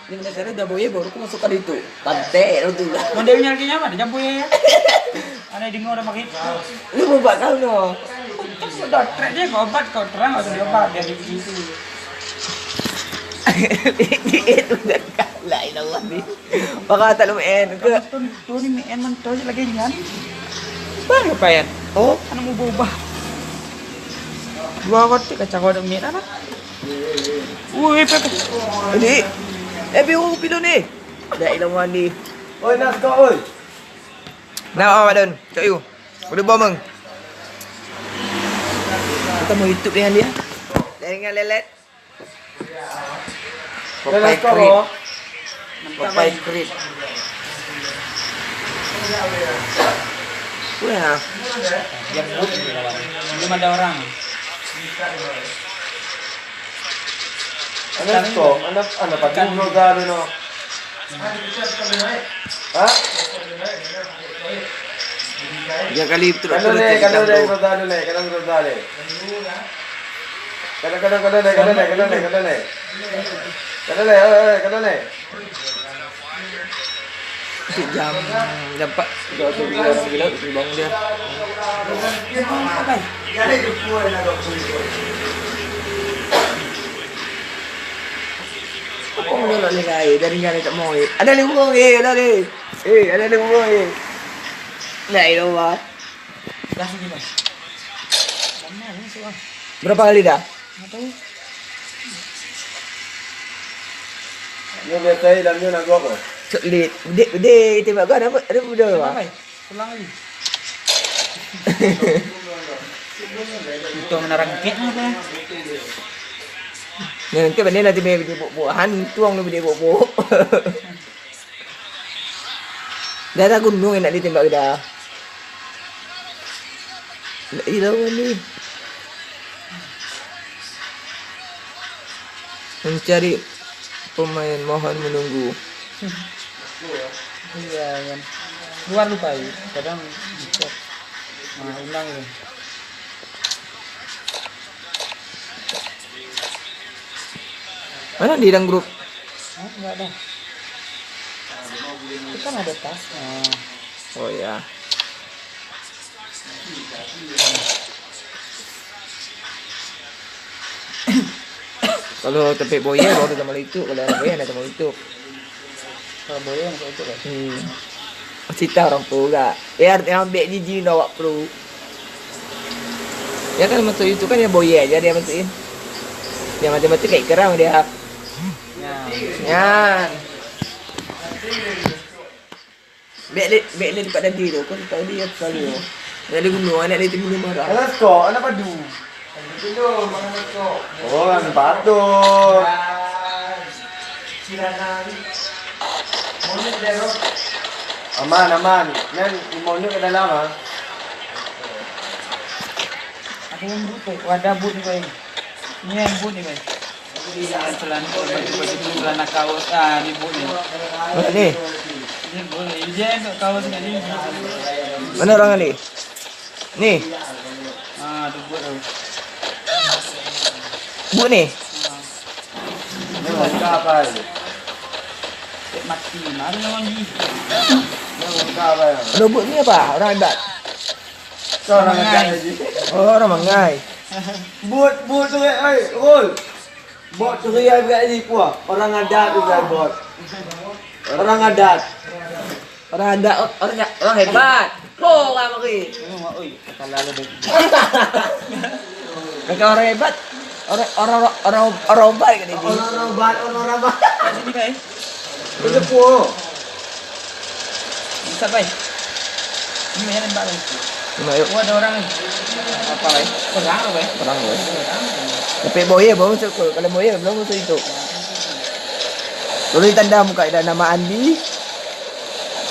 Ini dasarnya udah boye baru aku masukkan itu. Pantai itu. Modelnya lagi nyaman, jambu ya. Ada di ngora makin. Lu mau bakal no. Sudah trek dia obat kau terang atau diobat dari itu. Itu udah kalah ilallah ni. Baka tak lumayan ke. Tu ni main mentor lagi nyan. Bang apa yan? Oh, Ano mo boba? Dua kote kacang kodok ni apa? Pepe. ini. Biru pilu ni. Dah ilallah ni. Oi, nak kau oi. Nak apa Don? Cok you. Udah bomeng. Kita mau YouTube dengan dia. Dengan lelet. Papai krit. Papai krit. Wah. Jemput belum ada orang. Anak kau, anak pakai gado no. Ha? Ya kali itu Kadang rodale. Kadang. jam dapat 2 bila itu bang dia. Kok udah lah lagi dari yang tak mau. Ada lembong ada ni. Ada lembong Nah, itu what? Dah sini bang. Mana ni soal? Berapa kali dah? Nggak tahu. Ni biasa dalam ni nak gua apa? Coklat. Gede tembak kau ada muda Apa? Pulang lagi. Itu menarang kek apa? Nanti benda nanti dia buah-buahan tuang lu dia buah-buah. Dah tak gunung nak ditembak dah. Ila ni. Mencari pemain mohon menunggu. Iya kan. Luar lupa ya. Kadang dicek. Nah, ulang ya. Mana di dalam grup? Enggak ada. Itu kan ada tasnya. Oh ya. Kalau tepek boya baru sama itu, kalau ada boya ada sama itu. Kalau boleh yang itu kan. Cerita orang pula. Yang ambil jiji nak pro. Ya kan masuk itu kan yang boya aja dia masukin. Dia macam-macam kayak kerang dia. Yan. Bek ni dekat tadi tu. Kau tahu dia sekali tu. Dia ada gunung, anak dia tinggal marah. Anak kau, anak padu. Oh, anak padu. Aman. Nan, imonyo ke dalam ah. Ada yang but tu. Ada but ni kan. Ni yang but ni kan. Celana baju celana kaos ni but ni. Mana ni? Ni boleh. Dia untuk kaos ni. Mana orang ni? Ni. Tu but tu. Bu ni. Ni muka apa? Cek mati. Mari lawan ni. Ni muka apa? Ada bu ni apa? Orang hebat. Kau orang ajar lagi. Oh, orang mangai. But tu oi, rol. Bot tu dia agak ni kuah. Orang adat tu dia bot. Orang adat. Orang hebat. Oh, orang mari. Oi, kata lalu dek. Mereka orang hebat. Orang baik kan ini. Orang abat. Sini kai. Itu puah. Bisa baik. Ini yang nampak ni. Ayo. Oh, ada orang ni. Apa baik? Perang apa baik? Perang boleh. Tapi boya baru masuk. Kalau boya belum masuk itu. Tulis tanda muka ada nama Andi.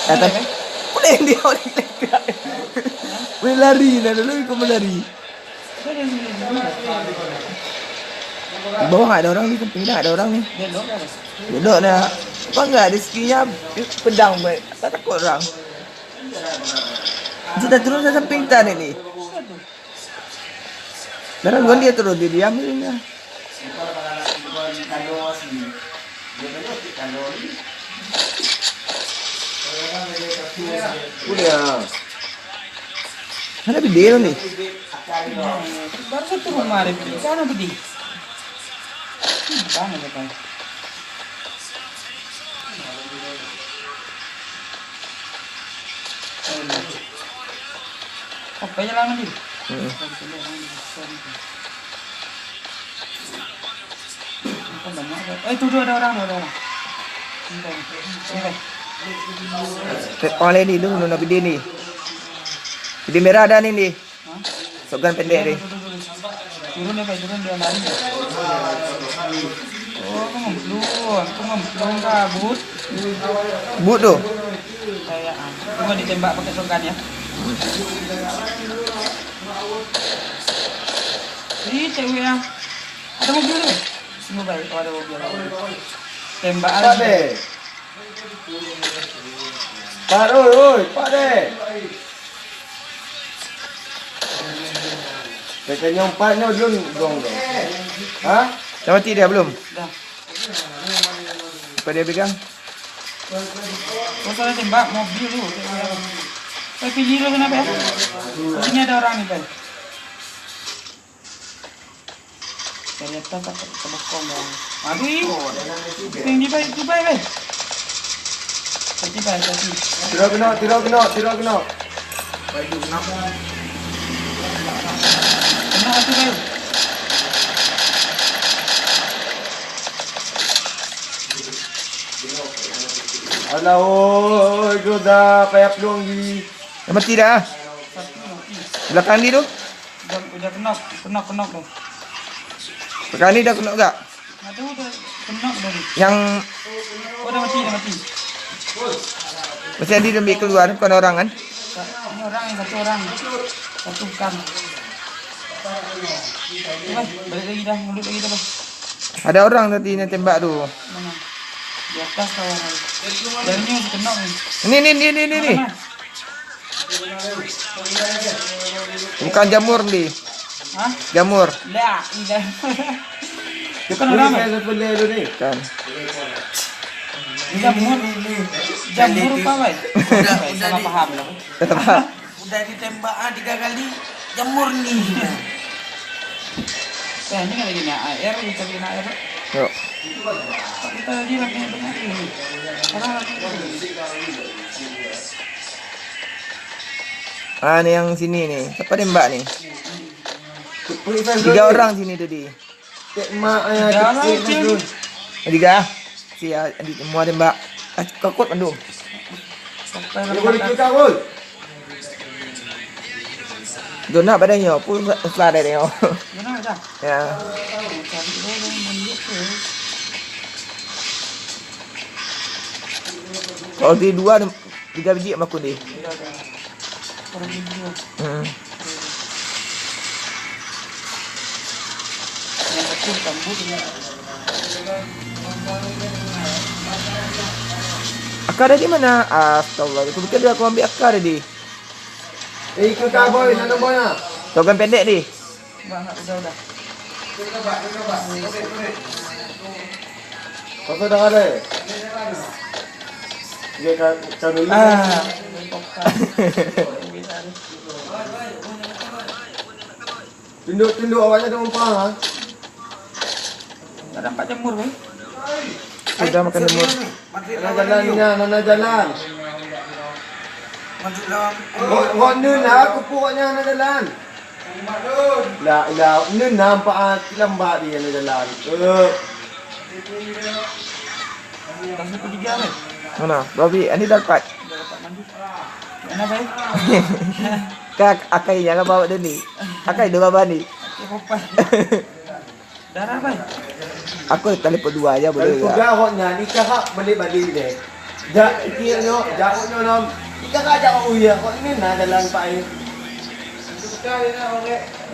Datang. Boleh dia orang dekat. Boleh lari nak dulu ikut melari. Di bawah ada orang ni, samping dah ada orang ni. Duduk dah. Apa enggak rezekinya pedang baik. Tak takut orang. Sudah turun ke samping tanah ni. Darah luar dia turun dia diam ni. kalau sini. Dia belum kalau ni. Udah. Ada video ni. Baru satu rumah ada pergi. Sana pergi. Mana depan? Apa jalan ni? Itu ada orang. Oleh ni dulu nak video ni. Video merah ada ni. Sogan pendek ni. Turun dia lari. Oh, aku ngemplung kabut. But tu. Kayak cuma ditembak pakai sogan ya. Ini cewek yang ada mobil tu. Semua baik, ada mobil. Tembak Pak lagi. deh. Pak oi, Pak deh. Kita nyompatnya dulu dong. Hah? Dah mati dia belum? Dah. Apa dia pegang? Kau salah tembak mobil tu. Saya pilih dulu kenapa ya? Sini ada orang ni, Pak. Saya tak bokong dah. Aduh. Tinggi baik, tu baik. Hati. Tidak kena. Kenapa hati baik? Alah oi, tu dah payah peluang di. Dah mati dah. Belakang ni tu. Udah kenok dah. Belakang ni dah kena tak? Aduh, udah kenok dah ni. Yang Oh, dah mati. mesti ada dia ambil keluar bukan orang kan? Ini orang yang satu orang. Satu bukan. Balik lagi dah, mulut lagi dah. Bang. Ada orang tadi yang tembak tu. Mana? Di atas kawan. Dan ni masih kenok ni. Ni. Mana? Bukan jamur ni. Hah? Jamur. Dah, dah. Bukan orang kan? Saya boleh dulu ni. Kan. Jamur apa, Bay? Salah paham lah. Tetap. Udah ditembak 3 kali jamur nih. Ini kan lagi nak air, kita lagi nak air. Yuk. Kita lagi lagi nak air. Ah ni yang sini ni. Siapa tembak ni? Periksa 3 orang sini tadi. Cek mak ayah Jangan, cek Cik. dulu. 3. Si adik semua tembak. Kau kuat pandung. Dia boleh kita pun. Dona badannya pun usah ada dia. Mana dah? Ya. Cari dulu menunjuk ke. Kalau dia 2 3 biji mak aku ni. Orang video. Yang kecil rambut ni. Akar dia di mana? Astagfirullah. Itu betul dia aku ambil akar tadi. Ikut kau boy, nak boy nak. Togan pendek ni. Udah. Kau dah ada. Dia kan dulu. Tunduk awaknya tu umpah ha. Tak dapat jamur kan? Sudah makan jamur. Nana jalan. Masuk dalam Kau nun lah, aku pokoknya nak jalan. La, nun nampak lambat dia nak jalan. Dah satu 3 kan? Mana? Babi, ini dapat. Dah dapat mandi. Mana baik? Kak, akai jangan bawa dia ni. Akai dua baba ni. Okey, popai. Darah baik. Aku telefon 2 aja boleh Kalau tak? kau hotnya ni kakak balik deh. Jak kira jauh nom. Ika kajak kau ya, kau ini nak jalan pak ini.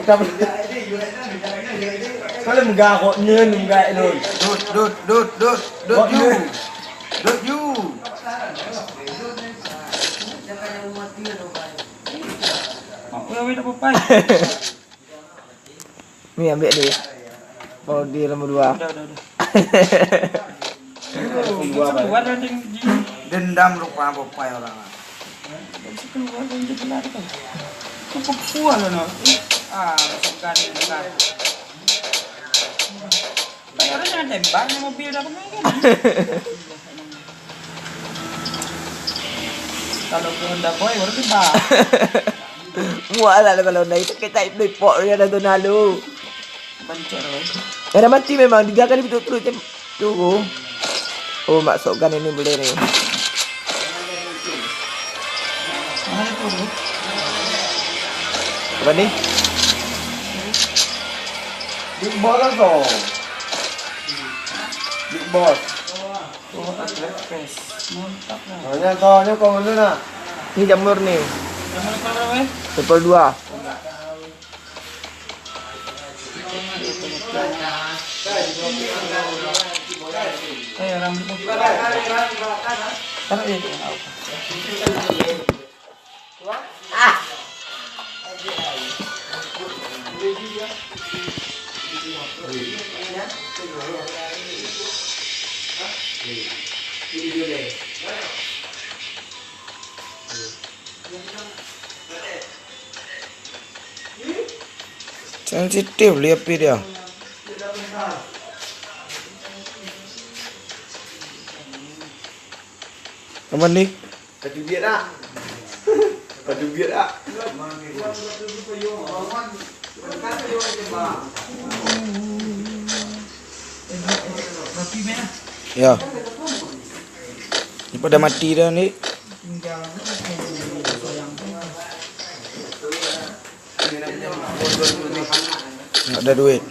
Kita boleh. Kalau enggak kok nyen enggak lon. Dot you. Mau ya dah popai. Ni ambil dia. Kalau dia nombor 2. Udah. Keluar dari Dendam rupa apa ya orang. keluar dari jendela tu. Cukup puas lah no. Masukkan kan. Bayarnya jangan tembak ni mobil dah pemain kan. Kalau ke Honda Boy baru tembak. Muak lah kalau naik tu kita naik pok dia dah tu lalu. Bancok dah. Dah mati memang 3 kali betul-betul macam tu. Oh masukkan ini boleh ni. Mana tu tu? Apa ni? Big boss lah kau. Big boss. Oh, atlet press. Mantap lah. Hanya kau dulu nak. Ni jamur ni. Yang mana kau berapa? Level 2. Orang tu. Taruh dia. Sensitif lihat api dia. Apa ni? Kau biar tak? Kau biar tak? Ya. Ni pada mati dah ni. Tak ada duit.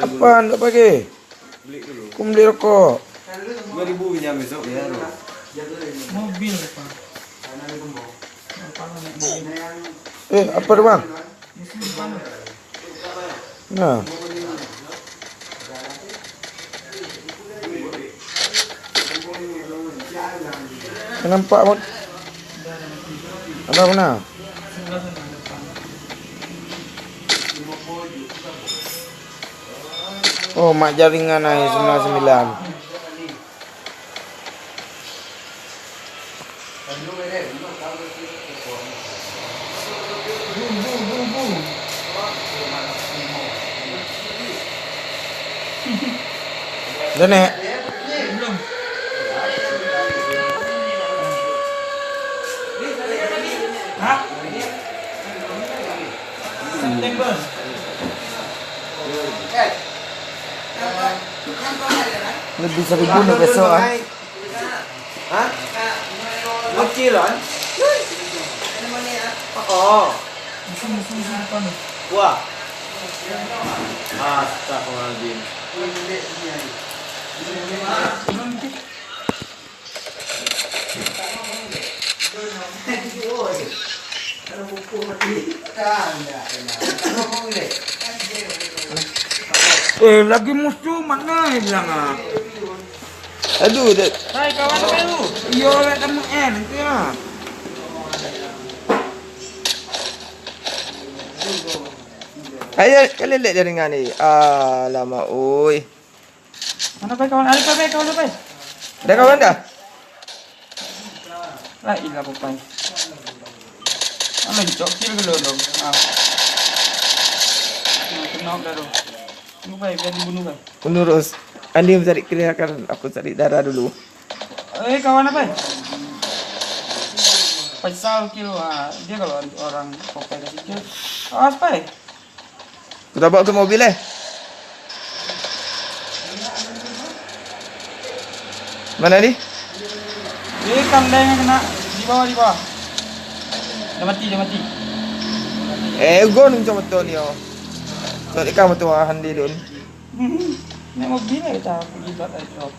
Apaan tak pakai? Beli dulu. Aku beli rokok. 2000 pinjam besok ya. Mobil apa? Apa tu bang? Nah. Nampak pun. Ada mana? Oh, mak jaringan ai 99. Dah naik? Belum. Hah? September. Lebih 1000 dah besok ah. Hah? Kecil kan? Oh. Musim depan. Wah. Astagfirullahaladzim. Lagi musuh mana dia bilang ah. Aduh, dah. Hai kawan baru. Yo lek temu nanti lah. Ayo, kalian lihat jaringan ni. Alamak, oi. Mana baik kawan? Ada baik kawan baik. Dah kawan dah? Lah ilah papai. Mana jok kira ke dong. Kenal dah tu. Tunggu baik biar dibunuh baik. Menurut Andi mencari kirakan aku cari darah dulu. Kawan apa? Faisal kilo dia kalau orang papai dah sikit. Awas pai. Kita bawa ke mobil Mana ni? Dia kandang yang kena di bawah. Dah mati. Gon macam betul ni oh. Tak ikan betul Handi dun. Naik mobil lah kita pergi buat airdrop.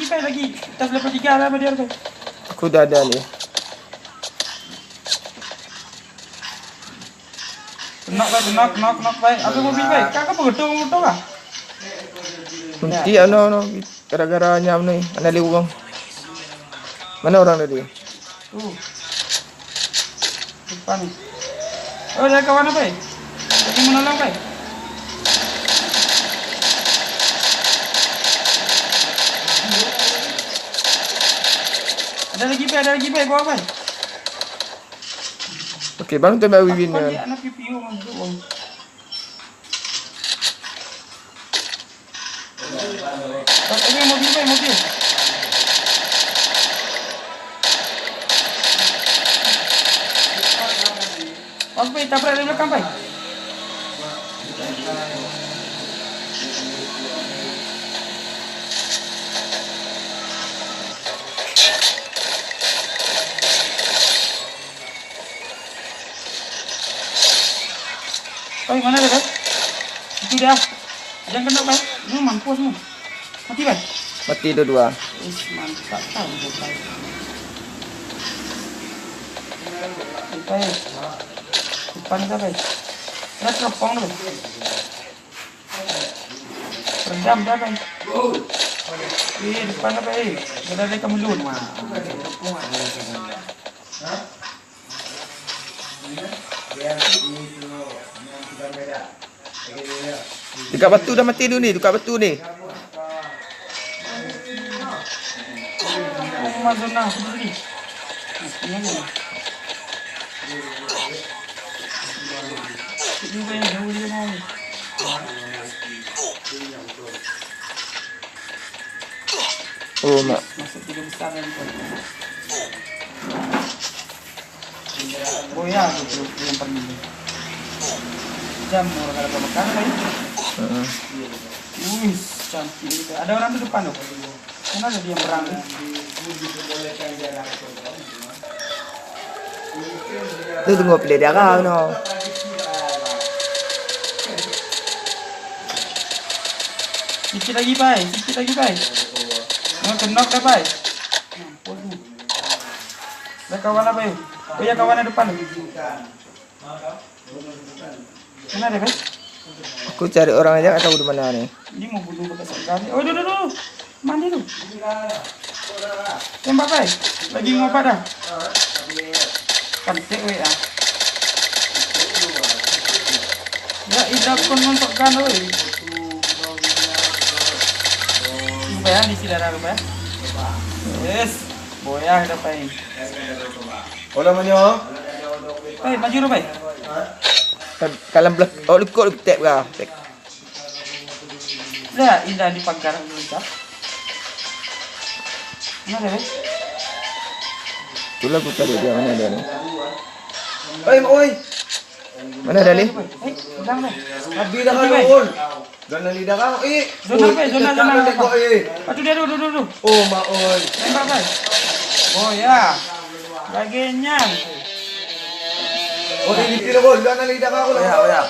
Baik lagi. Tas lepas 3 lah apa dia tu. Aku dah ada ni. Knock baik. Apa mobil baik? Kakak bergetung lah. Nanti no. Gara-gara nyam ni. Mana dia orang? Mana orang tadi? Depan ni. Oh, ada kawan apa? Lagi menolong apa? Ada lagi apa? Bawa apa? Okey, bang tu baru win Kau dia. dia anak PPU masuk. Okey, mobil. Pas pai tabrak dari belakang pai. Pai mana dia pai? Itu dia. Jangan kena pai. Ini mampus mu. Mati pai. Mati dua-dua. Is mantap tahu pai. Pai. Depan dah pai. Dah teropong dah. Rendam dah pai. Depan dah pai. Dah ada kamu lun. Dekat batu dah mati dulu ni, dekat batu ni. Masuk nah sendiri. Ini ni. Ini pai jauh dia mau. Oh, mak. Masuk tiga besar lagi pai. Boya tu yang pergi. Jam orang kalau makan pai. Wih, cantik. Ada orang di depan tu. Mana ada dia yang berang ni? Tu tunggu pilih darah no. Sikit lagi pai. Nak kenok dah pai. Dah kawan apa you? Oh ya kawan ada depan. Mana ada pai? Aku cari orang aja tak tahu di mana ni. Ini mau bunuh bekas sekali. Oh, dulu. Mandi tu. Tembak pai. Lagi ngopat dah. Cantik weh ah. Ya, idak kon nonton weh. Lupa di sini ada lupa. Yes. Boya ada pai. Olah mana? Pai, maju lu pai. Kalau belak, oh lekuk tap kah? Dah, indah di pagar dulu tak. Mana dah? Itulah aku cari dia mana dia ni. Oi. Mana dah ni? Hilang dah. Habis dah kan Ul. Zona lidah kau. Zona apa? Zona. Tengok Patu dia dulu. Oh, mak oi. Tembak pai. Oh ya. Lagi nyang. Oh, ini tira Ul. Zona lidah kau. Ya.